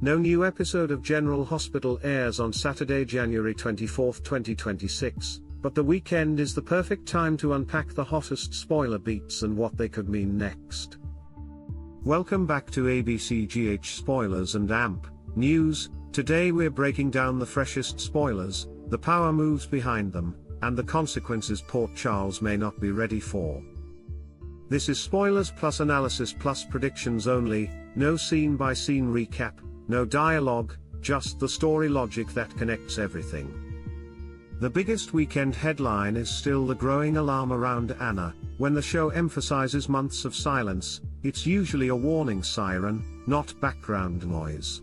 No new episode of General Hospital airs on Saturday, January 24, 2026, but the weekend is the perfect time to unpack the hottest spoiler beats and what they could mean next. Welcome back to ABCGH Spoilers and AMP News. Today we're breaking down the freshest spoilers, the power moves behind them, and the consequences Port Charles may not be ready for. This is spoilers plus analysis plus predictions only, no scene-by-scene recap, no dialogue, just the story logic that connects everything. The biggest weekend headline is still the growing alarm around Anna. When the show emphasizes months of silence, it's usually a warning siren, not background noise.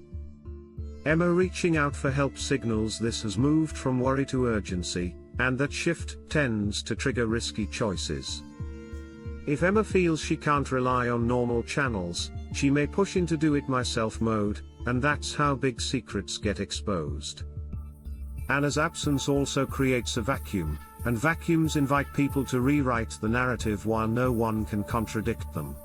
Emma reaching out for help signals this has moved from worry to urgency, and that shift tends to trigger risky choices. If Emma feels she can't rely on normal channels, she may push into do-it-myself mode, and that's how big secrets get exposed. Anna's absence also creates a vacuum, and vacuums invite people to rewrite the narrative while no one can contradict them.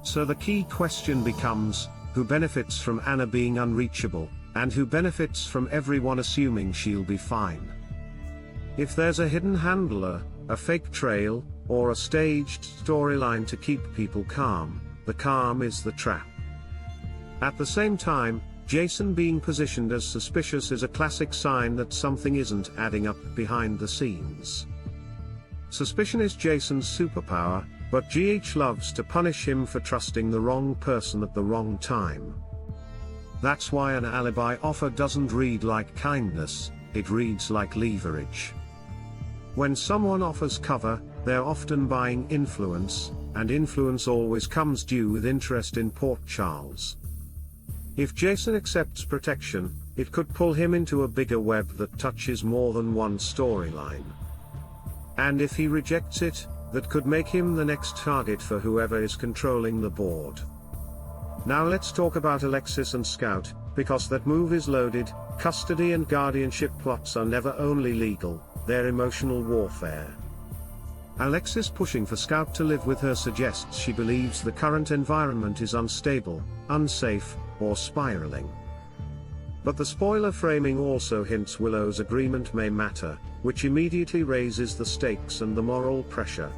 So the key question becomes, who benefits from Anna being unreachable, and who benefits from everyone assuming she'll be fine? If there's a hidden handler, a fake trail, or a staged storyline to keep people calm, the calm is the trap. At the same time, Jason being positioned as suspicious is a classic sign that something isn't adding up behind the scenes. Suspicion is Jason's superpower, but GH loves to punish him for trusting the wrong person at the wrong time. That's why an alibi offer doesn't read like kindness, it reads like leverage. When someone offers cover, they're often buying influence, and influence always comes due with interest in Port Charles. If Jason accepts protection, it could pull him into a bigger web that touches more than one storyline. And if he rejects it, that could make him the next target for whoever is controlling the board. Now let's talk about Alexis and Scout, because that move is loaded. Custody and guardianship plots are never only legal, they're emotional warfare. Alexis pushing for Scout to live with her suggests she believes the current environment is unstable, unsafe, or spiraling. But the spoiler framing also hints Willow's agreement may matter, which immediately raises the stakes and the moral pressure.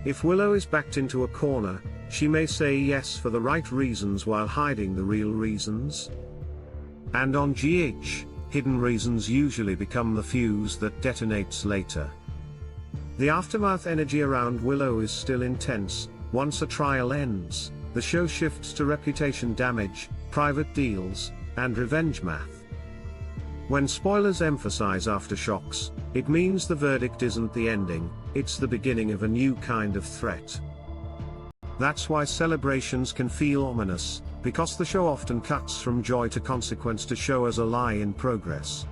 If Willow is backed into a corner, she may say yes for the right reasons while hiding the real reasons. And on GH, hidden reasons usually become the fuse that detonates later. The aftermath energy around Willow is still intense. Once a trial ends, the show shifts to reputation damage, private deals, and revenge math. When spoilers emphasize aftershocks, it means the verdict isn't the ending, it's the beginning of a new kind of threat. That's why celebrations can feel ominous, because the show often cuts from joy to consequence to show as a lie in progress.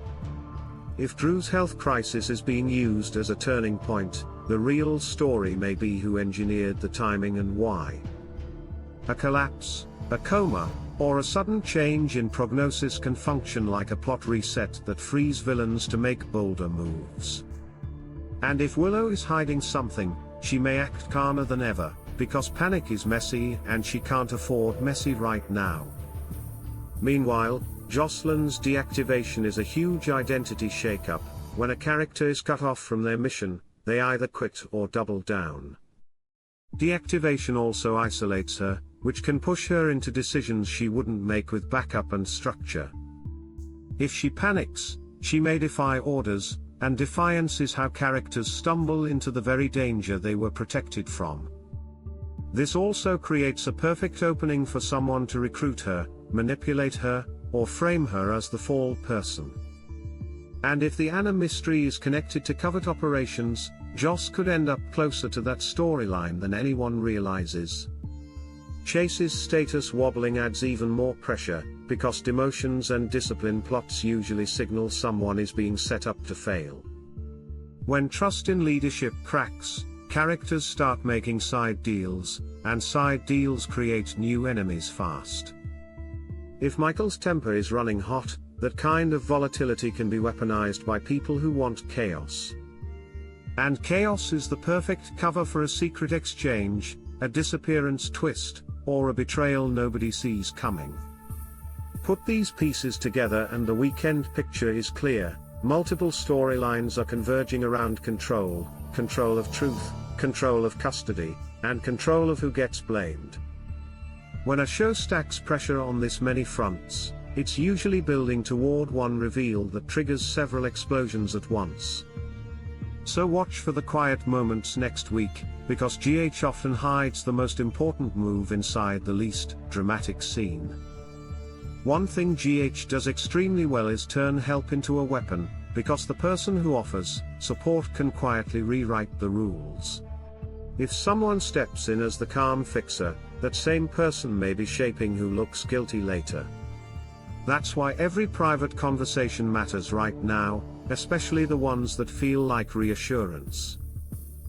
If Drew's health crisis is being used as a turning point, the real story may be who engineered the timing and why. A collapse, a coma, or a sudden change in prognosis can function like a plot reset that frees villains to make bolder moves. And if Willow is hiding something, she may act calmer than ever, because panic is messy and she can't afford messy right now. Meanwhile, Jocelyn's deactivation is a huge identity shakeup. When a character is cut off from their mission, they either quit or double down. Deactivation also isolates her, which can push her into decisions she wouldn't make with backup and structure. If she panics, she may defy orders, and defiance is how characters stumble into the very danger they were protected from. This also creates a perfect opening for someone to recruit her, manipulate her, or frame her as the fall person. And if the Anna mystery is connected to covert operations, Joss could end up closer to that storyline than anyone realizes. Chase's status wobbling adds even more pressure, because demotions and discipline plots usually signal someone is being set up to fail. When trust in leadership cracks, characters start making side deals, and side deals create new enemies fast. If Michael's temper is running hot, that kind of volatility can be weaponized by people who want chaos. And chaos is the perfect cover for a secret exchange, a disappearance twist, or a betrayal nobody sees coming. Put these pieces together and the weekend picture is clear. Multiple storylines are converging around control, control of truth, control of custody, and control of who gets blamed. When a show stacks pressure on this many fronts, it's usually building toward one reveal that triggers several explosions at once. So watch for the quiet moments next week, because GH often hides the most important move inside the least dramatic scene. One thing GH does extremely well is turn help into a weapon, because the person who offers support can quietly rewrite the rules. If someone steps in as the calm fixer, that same person may be shaping who looks guilty later. That's why every private conversation matters right now, especially the ones that feel like reassurance.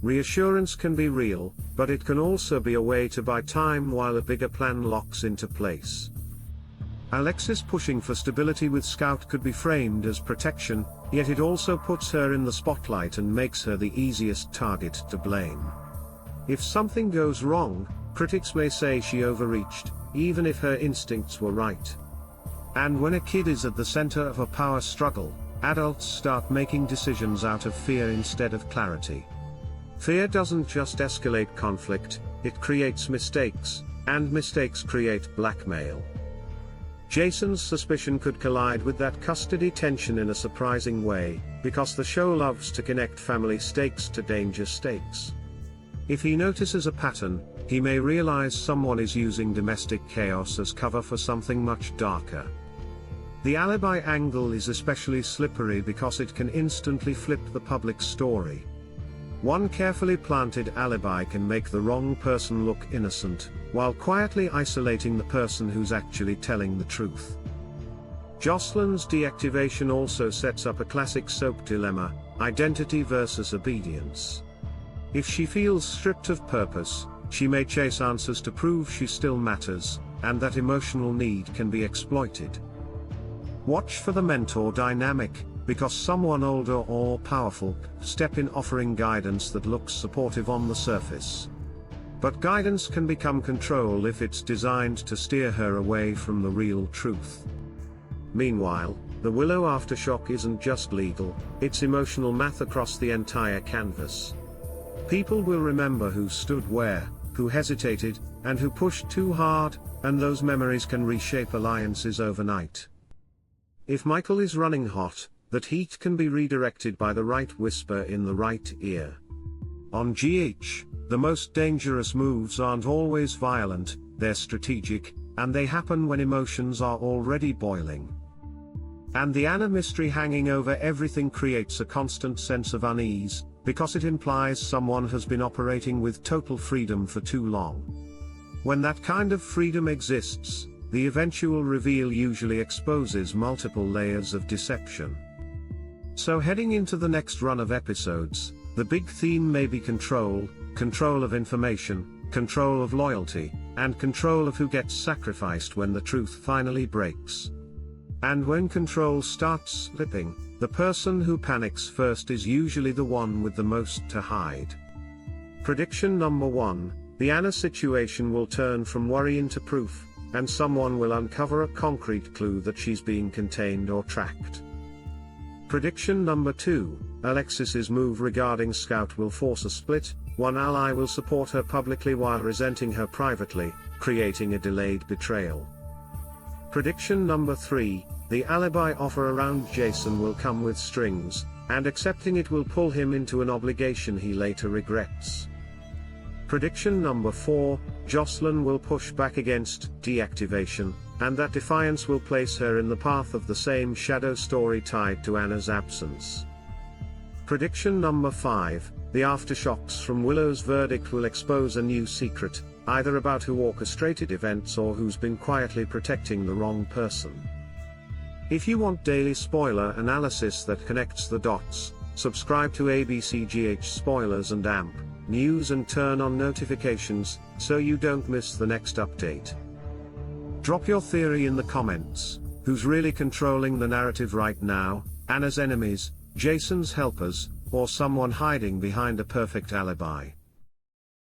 Reassurance can be real, but it can also be a way to buy time while a bigger plan locks into place. Alexis pushing for stability with Scout could be framed as protection, yet it also puts her in the spotlight and makes her the easiest target to blame. If something goes wrong, critics may say she overreached, even if her instincts were right. And when a kid is at the center of a power struggle, adults start making decisions out of fear instead of clarity. Fear doesn't just escalate conflict, it creates mistakes, and mistakes create blackmail. Jason's suspicion could collide with that custody tension in a surprising way, because the show loves to connect family stakes to danger stakes. If he notices a pattern, he may realize someone is using domestic chaos as cover for something much darker. The alibi angle is especially slippery because it can instantly flip the public story. One carefully planted alibi can make the wrong person look innocent, while quietly isolating the person who's actually telling the truth. Jocelyn's deactivation also sets up a classic soap dilemma: identity versus obedience. If she feels stripped of purpose, she may chase answers to prove she still matters, and that emotional need can be exploited. Watch for the mentor dynamic, because someone older or powerful step in offering guidance that looks supportive on the surface. But guidance can become control if it's designed to steer her away from the real truth. Meanwhile, the Willow aftershock isn't just legal, it's emotional math across the entire canvas. People will remember who stood where, who hesitated, and who pushed too hard, and those memories can reshape alliances overnight. If Michael is running hot, that heat can be redirected by the right whisper in the right ear. On GH, the most dangerous moves aren't always violent, they're strategic, and they happen when emotions are already boiling. And the Anna mystery hanging over everything creates a constant sense of unease, because it implies someone has been operating with total freedom for too long. When that kind of freedom exists, the eventual reveal usually exposes multiple layers of deception. So heading into the next run of episodes, the big theme may be control, control of information, control of loyalty, and control of who gets sacrificed when the truth finally breaks. And when control starts slipping, the person who panics first is usually the one with the most to hide. Prediction number 1, the Anna situation will turn from worry into proof, and someone will uncover a concrete clue that she's being contained or tracked. Prediction number 2, Alexis's move regarding Scout will force a split, one ally will support her publicly while resenting her privately, creating a delayed betrayal. Prediction number 3, the alibi offer around Jason will come with strings, and accepting it will pull him into an obligation he later regrets. Prediction number 4, Jocelyn will push back against deactivation, and that defiance will place her in the path of the same shadow story tied to Anna's absence. Prediction number 5, the aftershocks from Willow's verdict will expose a new secret, either about who orchestrated events or who's been quietly protecting the wrong person. If you want daily spoiler analysis that connects the dots, subscribe to ABCGH Spoilers and AMP News and turn on notifications, so you don't miss the next update. Drop your theory in the comments: who's really controlling the narrative right now, Anna's enemies, Jason's helpers, or someone hiding behind a perfect alibi?